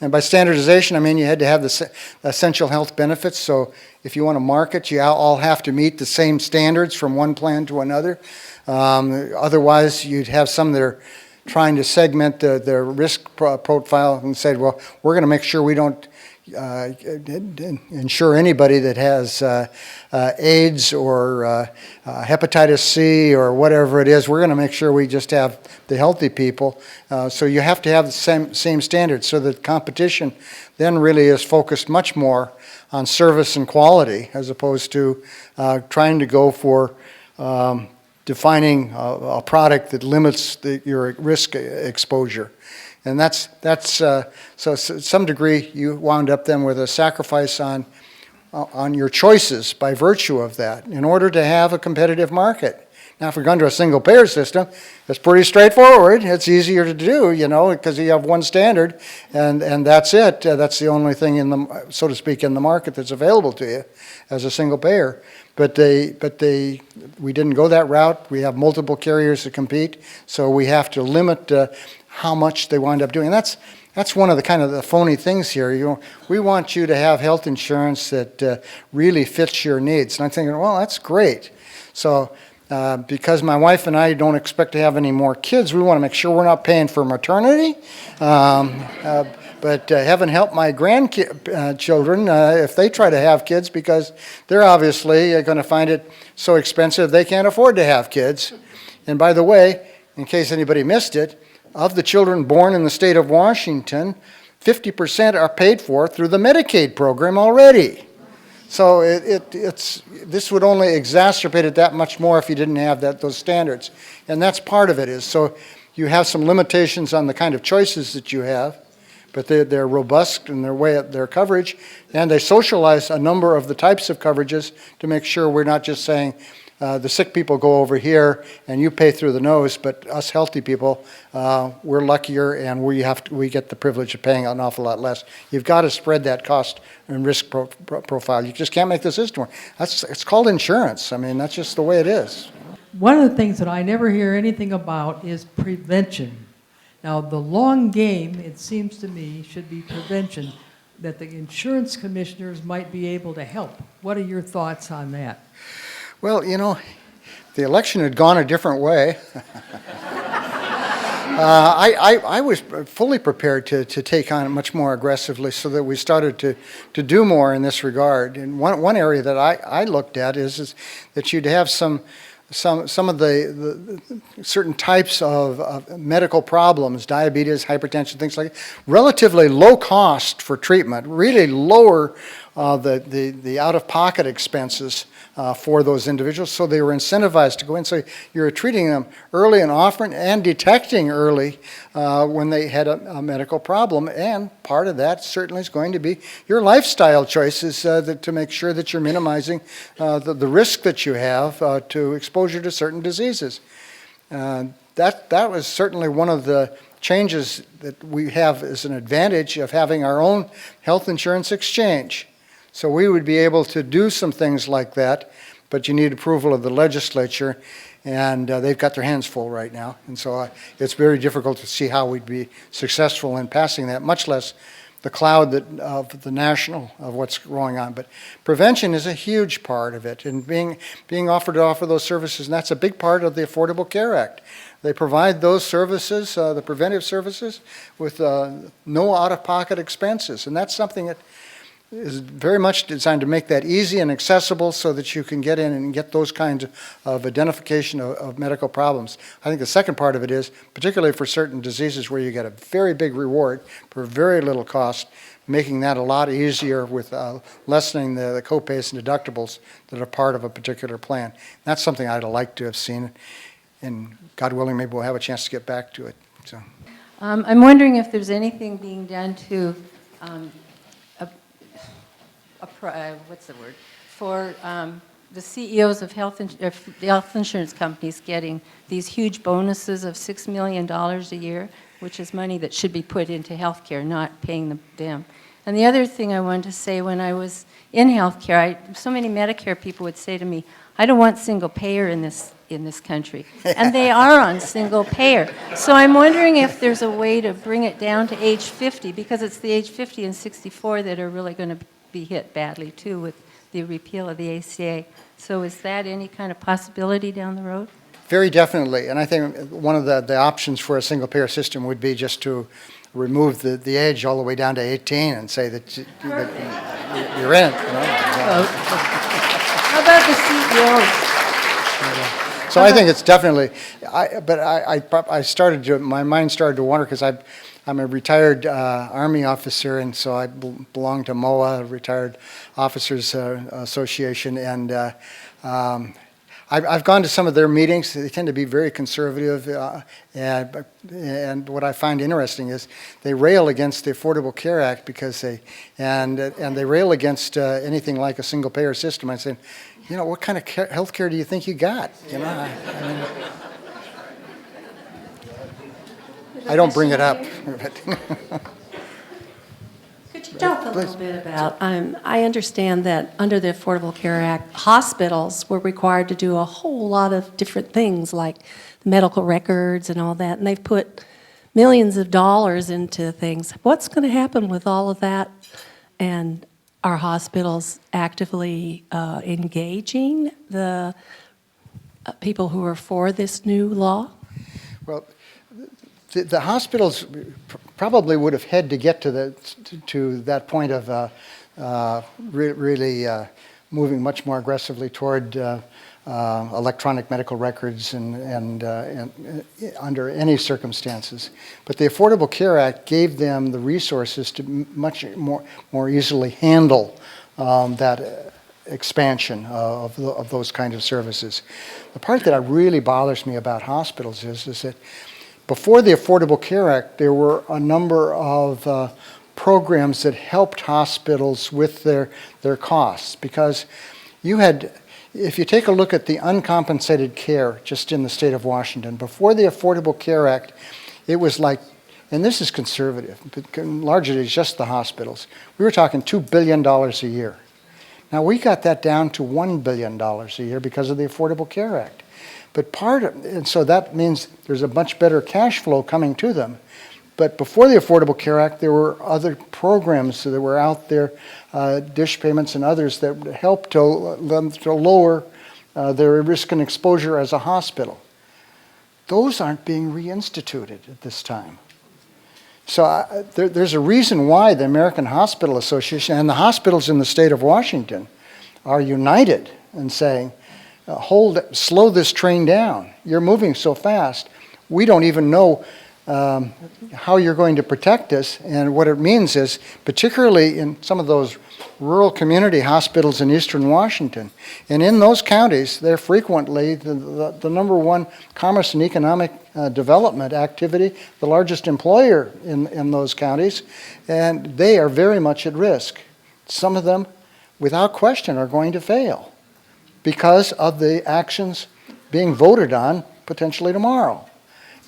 And by standardization, I mean you had to have the essential health benefits. So if you want to market, you all have to meet the same standards from one plan to another. Otherwise, you'd have some that are trying to segment their risk profile and say, well, we're going to make sure we don't insure anybody that has AIDS or hepatitis C or whatever it is. We're going to make sure we just have the healthy people. So you have to have the same standards. So the competition then really is focused much more on service and quality as opposed to trying to go for defining a product that limits your risk exposure. And that's so to some degree you wound up then with a sacrifice on your choices by virtue of that in order to have a competitive market. Now, if we're going to a single payer system, it's pretty straightforward. It's easier to do, you know, because you have one standard, and that's it. That's the only thing in the, so to speak, in the market that's available to you as a single payer. But we didn't go that route. We have multiple carriers to compete, so we have to limit how much they wind up doing. And that's one of the kind of the phony things here. You know, we want you to have health insurance that really fits your needs. And I'm thinking, well, that's great. So because my wife and I don't expect to have any more kids, we want to make sure we're not paying for maternity. But heaven help my grandchildren if they try to have kids, because they're obviously going to find it so expensive they can't afford to have kids. And by the way, in case anybody missed it, of the children born in the state of Washington, 50% are paid for through the Medicaid program already. So this would only exacerbate it that much more if you didn't have those standards. And that's part of it is, so you have some limitations on the kind of choices that you have, but they're robust in their coverage, and they socialize a number of the types of coverages to make sure we're not just saying, the sick people go over here and you pay through the nose, but us healthy people, we're luckier and we get the privilege of paying an awful lot less. You've got to spread that cost and risk profile. You just can't make the system work. It's called insurance. I mean, that's just the way it is. One of the things that I never hear anything about is prevention. Now, the long game, it seems to me, should be prevention, that the insurance commissioners might be able to help. What are your thoughts on that? Well, you know, the election had gone a different way. I was fully prepared to take on it much more aggressively so that we started to do more in this regard. And one area that I looked at is that you'd have some of the certain types of medical problems, diabetes, hypertension, things like that, relatively low cost for treatment, really lower the out-of-pocket expenses for those individuals, so they were incentivized to go in. So you're treating them early and often and detecting early when they had a medical problem. And part of that certainly is going to be your lifestyle choices to make sure that you're minimizing the risk that you have to exposure to certain diseases. That was certainly one of the changes that we have as an advantage of having our own health insurance exchange. So we would be able to do some things like that, but you need approval of the legislature, and they've got their hands full right now. And so it's very difficult to see how we'd be successful in passing that, much less the cloud of the national of what's going on. But prevention is a huge part of it, and being offered to offer those services, and that's a big part of the Affordable Care Act. They provide those services, the preventive services, with no out-of-pocket expenses, and that's something that is very much designed to make that easy and accessible so that you can get in and get those kinds of identification of medical problems. I think the second part of it is, particularly for certain diseases where you get a very big reward for very little cost, making that a lot easier with lessening the co-pays and deductibles that are part of a particular plan. That's something I'd like to have seen, and God willing, maybe we'll have a chance to get back to it. So, I'm wondering if there's anything being done to what's the word, for the CEOs of health insurance companies getting these huge bonuses of $6 million a year, which is money that should be put into health care, not paying them. And the other thing I wanted to say, when I was in health care, so many Medicare people would say to me, I don't want single payer in this country. And they are on single payer. So I'm wondering if there's a way to bring it down to age 50, because it's the age 50 and 64 that are really going to be hit badly too with the repeal of the ACA. So is that any kind of possibility down the road? very definitely. And I think one of the options for a single payer system would be just to remove the age all the way down to 18 and say that you're in. You know? How about the CEOs? So I think it's definitely, my mind started to wander because I'm a retired Army officer, and so I belong to MOA, Retired Officers Association, and I've gone to some of their meetings. They tend to be very conservative, and what I find interesting is they rail against the Affordable Care Act because they rail against anything like a single payer system. I said, you know, what kind of health care do you think you got? You know, I don't bring it up. Could you talk a little bit about, I understand that under the Affordable Care Act, hospitals were required to do a whole lot of different things like medical records and all that, and they've put millions of dollars into things. What's going to happen with all of that? And are hospitals actively engaging the people who are for this new law? Well, the hospitals probably would have had to get to that point of really moving much more aggressively toward electronic medical records and under any circumstances. But the Affordable Care Act gave them the resources to much more easily handle that expansion of those kinds of services. The part that really bothers me about hospitals is that before the Affordable Care Act, there were a number of programs that helped hospitals with their costs, because you had, if you take a look at the uncompensated care just in the state of Washington, before the Affordable Care Act, it was like, and this is conservative, but largely it's just the hospitals, we were talking $2 billion a year. Now we got that down to $1 billion a year because of the Affordable Care Act. But and so that means there's a much better cash flow coming to them. But before the Affordable Care Act, there were other programs that were out there, dish payments and others, that helped to lower their risk and exposure as a hospital. Those aren't being reinstituted at this time. So there's a reason why the American Hospital Association and the hospitals in the state of Washington are united in saying, slow this train down. You're moving so fast. We don't even know how you're going to protect us. And what it means is, particularly in some of those rural community hospitals in eastern Washington, and in those counties, they're frequently the number one commerce and economic development activity, the largest employer in those counties, and they are very much at risk. Some of them, without question, are going to fail because of the actions being voted on potentially tomorrow.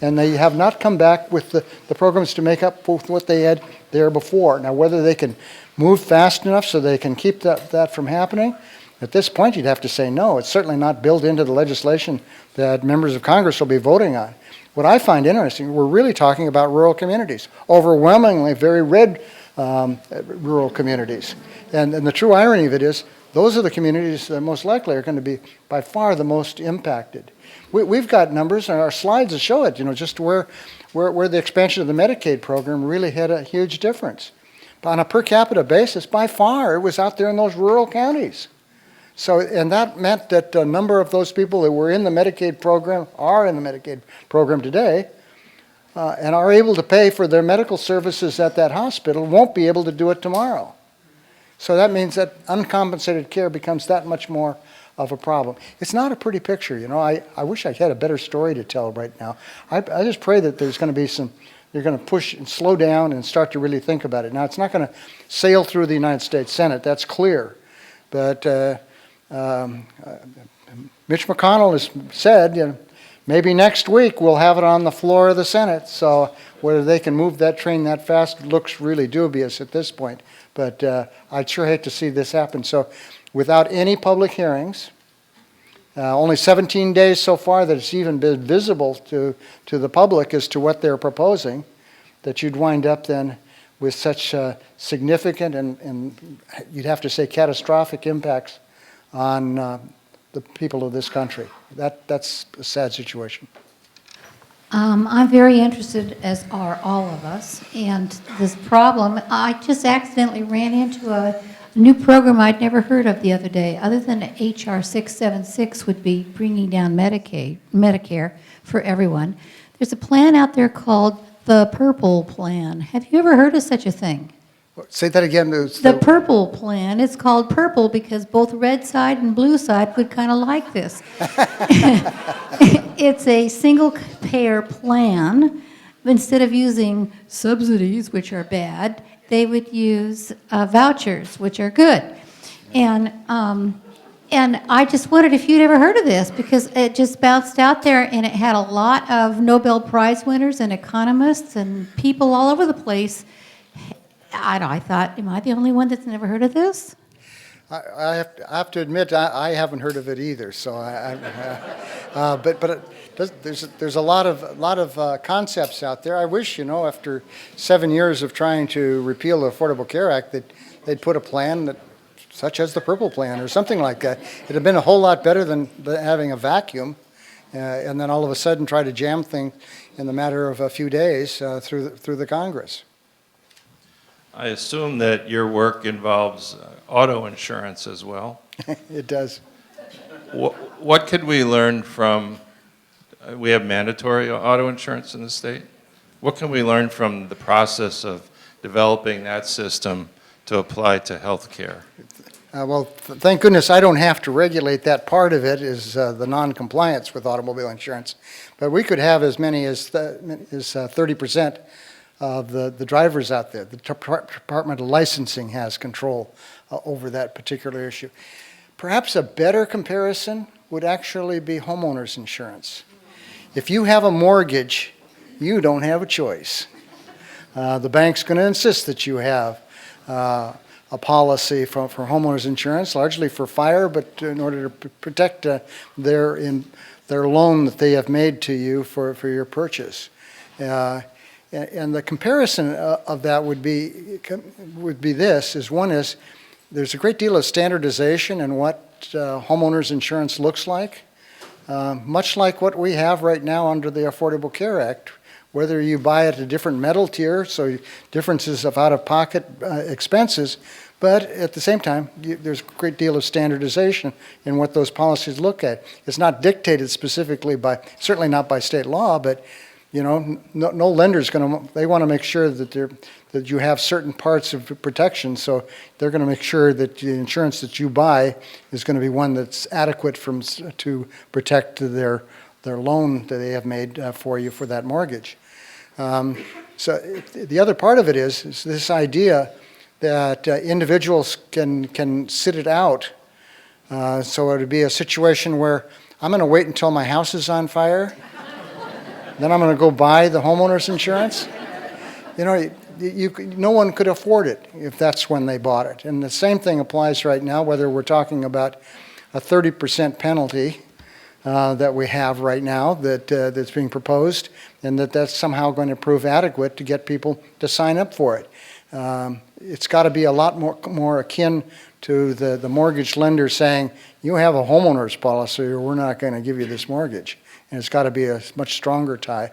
And they have not come back with the programs to make up for what they had there before. Now, whether they can move fast enough so they can keep that from happening, at this point you'd have to say no. It's certainly not built into the legislation that members of Congress will be voting on. What I find interesting, we're really talking about rural communities, overwhelmingly very red rural communities. And the true irony of it is, those are the communities that most likely are going to be by far the most impacted. We've got numbers, and our slides that show it, just where the expansion of the Medicaid program really had a huge difference. But on a per capita basis, by far, it was out there in those rural counties. So, and that meant that a number of those people that were in the Medicaid program, are in the Medicaid program today, and are able to pay for their medical services at that hospital, won't be able to do it tomorrow. So that means that uncompensated care becomes that much more of a problem. It's not a pretty picture, I wish I had a better story to tell right now. I just pray that there's going to be you're going to push and slow down and start to really think about it. Now, it's not going to sail through the United States Senate, that's clear. But Mitch McConnell has said, maybe next week we'll have it on the floor of the Senate. So whether they can move that train that fast looks really dubious at this point. But I'd sure hate to see this happen. So without any public hearings, only 17 days so far that it's even been visible to the public as to what they're proposing, that you'd wind up then with such significant and you'd have to say catastrophic impacts on the people of this country. That's a sad situation. I'm very interested, as are all of us, and this problem. I just accidentally ran into a new program I'd never heard of the other day, other than HR 676 would be bringing down Medicare for everyone. There's a plan out there called the Purple Plan. Have you ever heard of such a thing? Say that again. The Purple Plan. It's called purple because both red side and blue side would kind of like this. It's a single-payer plan. Instead of using subsidies, which are bad, they would use vouchers, which are good. And I just wondered if you'd ever heard of this, because it just bounced out there, and it had a lot of Nobel Prize winners and economists and people all over the place. I thought, am I the only one that's never heard of this? I have to admit, I haven't heard of it either. So There's a lot of concepts out there. I wish, after 7 years of trying to repeal the Affordable Care Act, that they'd put a plan that, such as the Purple Plan or something like that. It'd have been a whole lot better than having a vacuum, and then all of a sudden try to jam things in the matter of a few days through the Congress. I assume that your work involves auto insurance as well. It does. What could we learn from, we have mandatory auto insurance in the state. What can we learn from the process of developing that system to apply to health care? Thank goodness I don't have to regulate that part of it, is the non-compliance with automobile insurance. But we could have as many as 30% of the drivers out there. The Department of Licensing has control over that particular issue. Perhaps a better comparison would actually be homeowners insurance. If you have a mortgage, you don't have a choice. The bank's going to insist that you have a policy for homeowners insurance, largely for fire, but in order to protect their loan that they have made to you for your purchase. And the comparison of that would be this: one is there's a great deal of standardization in what homeowners insurance looks like, much like what we have right now under the Affordable Care Act. Whether you buy at a different metal tier, so differences of out-of-pocket expenses, but at the same time, there's a great deal of standardization in what those policies look at. It's not dictated specifically certainly not by state law, but no lender's they want to make sure that you have certain parts of protection, so they're going to make sure that the insurance that you buy is going to be one that's adequate to protect their loan that they have made for you for that mortgage. So the other part of it is this idea that individuals can sit it out. So it would be a situation where I'm going to wait until my house is on fire, then I'm going to go buy the homeowner's insurance. No one could afford it if that's when they bought it. And the same thing applies right now, whether we're talking about a 30% penalty that we have right now that's being proposed, and that's somehow going to prove adequate to get people to sign up for it. It's got to be a lot more akin to the mortgage lender saying, you have a homeowner's policy or we're not going to give you this mortgage. And it's got to be a much stronger tie.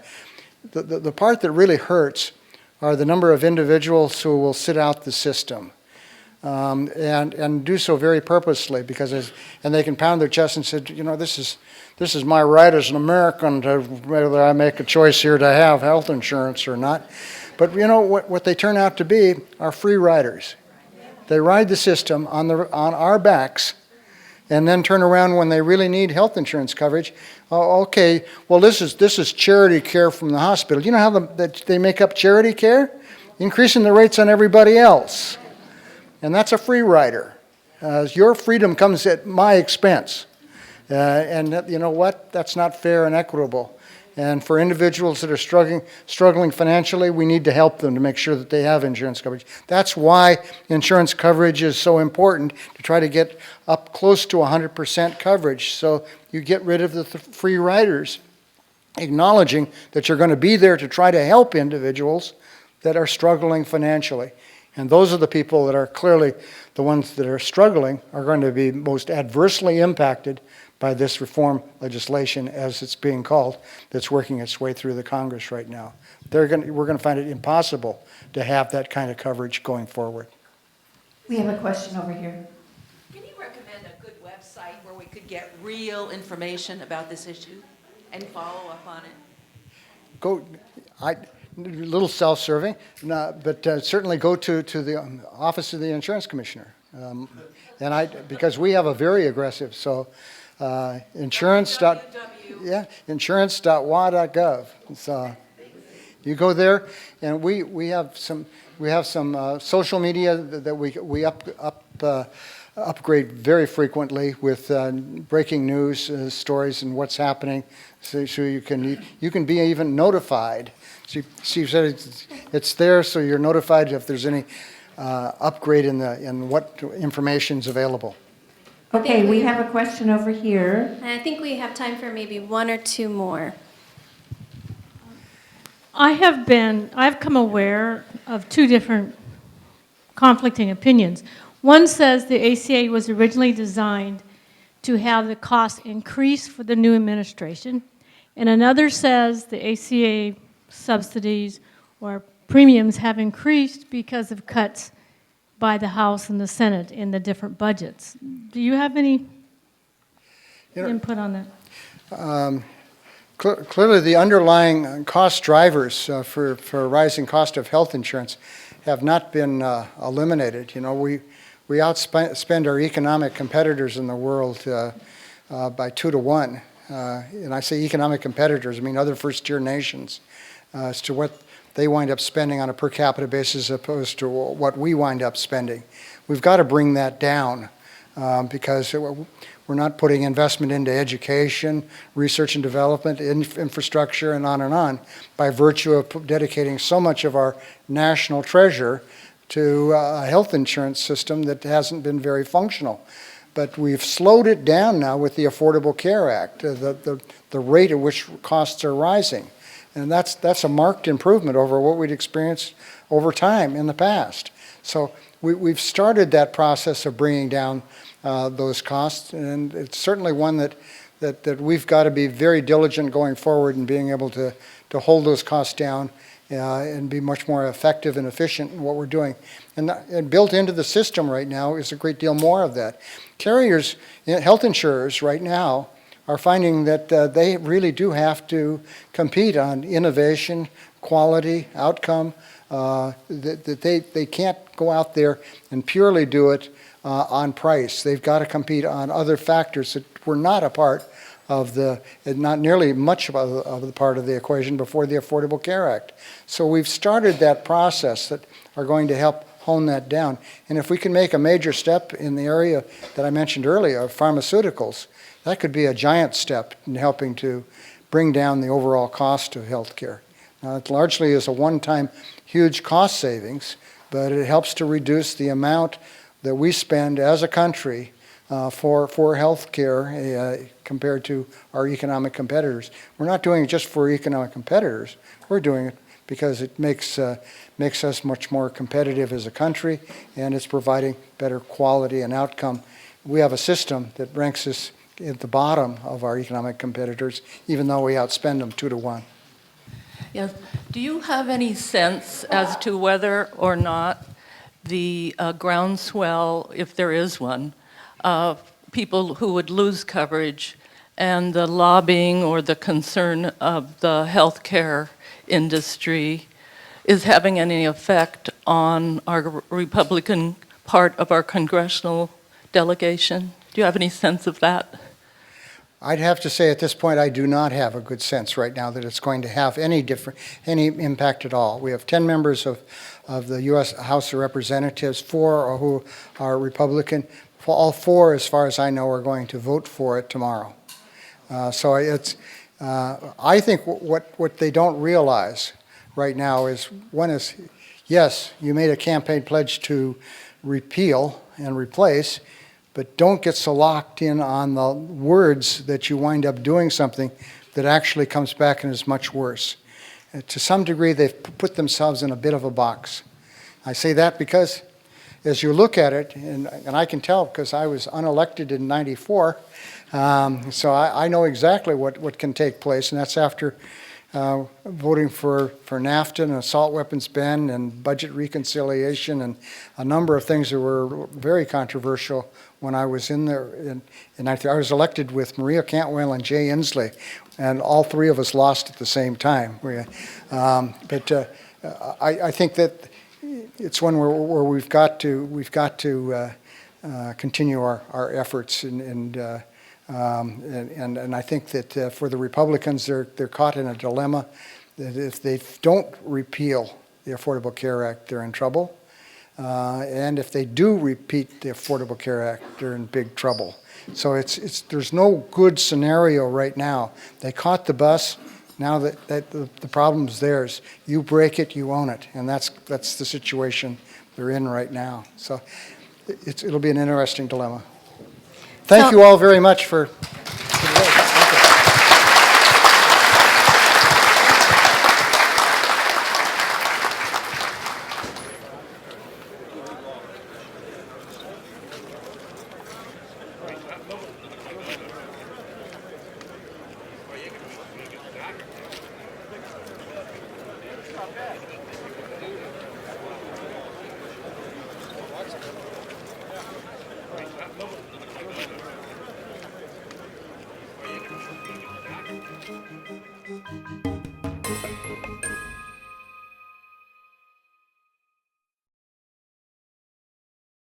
The part that really hurts are the number of individuals who will sit out the system. And do so very purposely, and they can pound their chest and say, this is my right as an American to whether I make a choice here to have health insurance or not. But what they turn out to be are free riders. They ride the system on our backs, and then turn around when they really need health insurance coverage. Oh, okay, well this is charity care from the hospital. You know how they make up charity care? Increasing the rates on everybody else. And that's a free rider. Your freedom comes at my expense. And you know what? That's not fair and equitable. And for individuals that are struggling financially, we need to help them to make sure that they have insurance coverage. That's why insurance coverage is so important, to try to get up close to 100% coverage. So you get rid of the free riders, acknowledging that you're going to be there to try to help individuals that are struggling financially. And those are the people that are clearly the ones that are struggling, are going to be most adversely impacted by this reform legislation, as it's being called, that's working its way through the Congress right now. We're going to find it impossible to have that kind of coverage going forward. We have a question over here. Can you recommend a good website where we could get real information about this issue and follow up on it? A little self-serving, but certainly go to the Office of the Insurance Commissioner. Because we have a very aggressive, insurance.wa.gov. So you go there, and we have some social media that we upgrade very frequently with breaking news stories and what's happening, so you can be even notified. She said it's there, so you're notified if there's any upgrade in what information's available. Okay, we have a question over here. And I think we have time for maybe one or two more. I've come aware of two different conflicting opinions. One says the ACA was originally designed to have the cost increase for the new administration, and another says the ACA subsidies or premiums have increased because of cuts by the House and the Senate in the different budgets. Do you have any input on that? Clearly, the underlying cost drivers for a rising cost of health insurance have not been eliminated. You know, we outspend our economic competitors in the world by 2 to 1. And I say economic competitors, I mean other first-tier nations, as to what they wind up spending on a per capita basis as opposed to what we wind up spending. We've got to bring that down because we're not putting investment into education, research and development, infrastructure, and on by virtue of dedicating so much of our national treasure to a health insurance system that hasn't been very functional. But we've slowed it down now with the Affordable Care Act, the rate at which costs are rising. And that's a marked improvement over what we'd experienced over time in the past. So we've started that process of bringing down those costs, and it's certainly one that we've got to be very diligent going forward in being able to hold those costs down and be much more effective and efficient in what we're doing. And built into the system right now is a great deal more of that. Carriers, health insurers right now are finding that they really do have to compete on innovation, quality, outcome, that they can't go out there and purely do it on price. They've got to compete on other factors that were not a part of not nearly much of the part of the equation before the Affordable Care Act. So we've started that process that are going to help hone that down. And if we can make a major step in the area that I mentioned earlier of pharmaceuticals, that could be a giant step in helping to bring down the overall cost of health care. Now, it largely is a one-time huge cost savings, but it helps to reduce the amount that we spend as a country for health care compared to our economic competitors. We're not doing it just for economic competitors. We're doing it because it makes us much more competitive as a country, and it's providing better quality and outcome. We have a system that ranks us at the bottom of our economic competitors, even though we outspend them 2 to 1. Yes. Do you have any sense as to whether or not the groundswell, if there is one, people who would lose coverage and the lobbying or the concern of the healthcare industry is having any effect on our Republican part of our congressional delegation? Do you have any sense of that? I'd have to say at this point I do not have a good sense right now that it's going to have any impact at all. We have 10 members of the U.S. House of Representatives, 4 who are Republican. All 4, as far as I know, are going to vote for it tomorrow. So it's, I think what they don't realize right now is, one is, yes, you made a campaign pledge to repeal and replace, but don't get so locked in on the words that you wind up doing something that actually comes back and is much worse. To some degree, they've put themselves in a bit of a box. I say that because as you look at it, and I can tell because I was unelected in '94, so I know exactly what can take place, and that's after voting for NAFTA and assault weapons ban and budget reconciliation and a number of things that were very controversial when I was in there. I was elected with Maria Cantwell and Jay Inslee, and all 3 of us lost at the same time. But I think that it's one where we've got to continue our efforts, and I think that for the Republicans, they're caught in a dilemma that if they don't repeal the Affordable Care Act, they're in trouble. And if they do repeat the Affordable Care Act, they're in big trouble. So there's no good scenario right now. They caught the bus. Now that the problem's theirs. You break it, you own it. And that's the situation they're in right now. So it'll be an interesting dilemma. Thank So- you all very much for